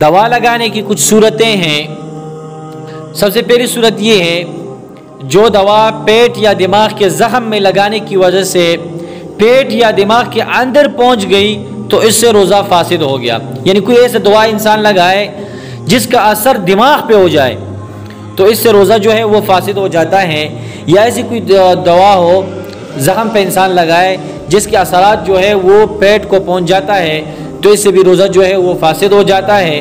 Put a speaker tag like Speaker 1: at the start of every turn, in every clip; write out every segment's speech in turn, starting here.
Speaker 1: दवा लगाने की कुछ सूरतें हैं। सबसे पहली सूरत ये है, जो दवा पेट या दिमाग के ज़ख्म में लगाने की वजह से पेट या दिमाग के अंदर पहुंच गई तो इससे रोज़ा फासिद हो गया। यानी कोई ऐसा दवा इंसान लगाए जिसका असर दिमाग पे हो जाए तो इससे रोज़ा जो है वो फासिद हो जाता है। या ऐसी कोई दवा हो ज़ख्म पे इंसान लगाए जिसके असरात जो है वो पेट को पहुंच जाता है तो इससे भी रोज़ा जो है वो फासिद हो जाता है।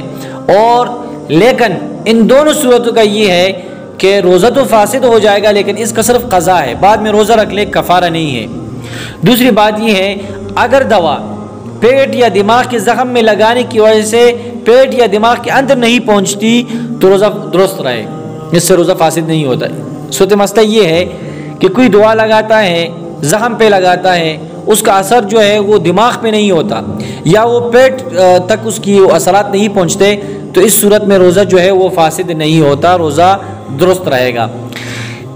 Speaker 1: और लेकिन इन दोनों सूरतों का ये है कि रोज़ा तो फासिद हो जाएगा लेकिन इसका सिर्फ क़ज़ा है, बाद में रोज़ा रख ले, कफ़ारा नहीं है। दूसरी बात ये है, अगर दवा पेट या दिमाग के ज़ख्म में लगाने की वजह से पेट या दिमाग के अंदर नहीं पहुंचती तो रोज़ा दुरुस्त रहे, इससे रोज़ा फासिद नहीं होता है। सूरत मसला ये है कि कोई दवा लगाता है, ज़ख्म पे लगाता है, उसका असर जो है वो दिमाग पे नहीं होता या वो पेट तक उसकी असरात नहीं पहुंचते तो इस सूरत में रोज़ा जो है वो फासिद नहीं होता, रोज़ा दुरुस्त रहेगा।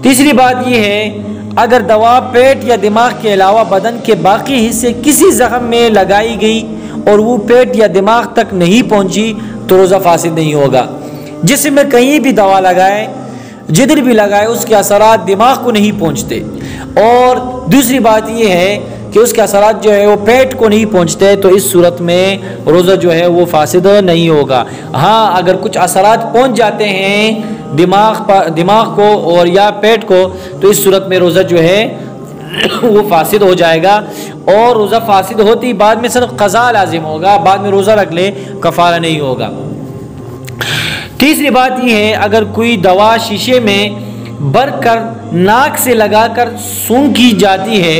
Speaker 1: तीसरी बात ये है, अगर दवा पेट या दिमाग के अलावा बदन के बाकी हिस्से किसी ज़ख्म में लगाई गई और वो पेट या दिमाग तक नहीं पहुंची तो रोज़ा फासिद नहीं होगा। जिसम में कहीं भी दवा लगाए, जिधर भी लगाए, उसके असरात दिमाग को नहीं पहुंचते। और दूसरी बात यह है कि उसके असरात जो है वो पेट को नहीं पहुंचते तो इस सूरत में रोज़ा जो है वो फासिद नहीं होगा। हाँ, अगर कुछ असरात पहुंच जाते हैं दिमाग को और या पेट को तो इस सूरत में रोज़ा जो है वो फासिद हो जाएगा। और रोज़ा फासिद होती बाद में सिर्फ क़ज़ा लाजिम होगा, बाद में रोज़ा रख ले, कफ़ारा नहीं होगा। तीसरी बात यह है, अगर कोई दवा शीशे में भर कर नाक से लगाकर सूंघी जाती है,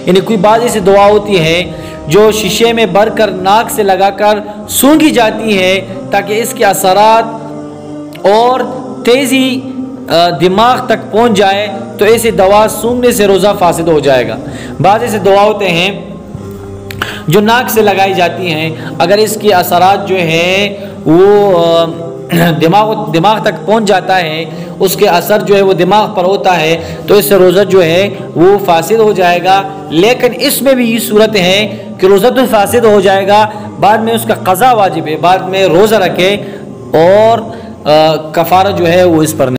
Speaker 1: यानी कोई बात ऐसी दवा होती है जो शीशे में भर कर नाक से लगाकर सूंघी जाती है ताकि इसके असरात और तेज़ी दिमाग तक पहुंच जाए तो ऐसी दवा सूंघने से रोज़ा फासिद हो जाएगा। बाज़ ऐसे दवा होते हैं जो नाक से लगाई जाती हैं, अगर इसके असरात जो है वो दिमाग तक पहुंच जाता है, उसके असर जो है वो दिमाग पर होता है तो इससे रोज़ा जो है वो फासिद हो जाएगा। लेकिन इसमें भी ये सूरत है कि रोज़ा तो फासिद हो जाएगा, बाद में उसका क़ज़ा वाजिब है, बाद में रोज़ा रखे और कफ़ारा जो है वो इस पर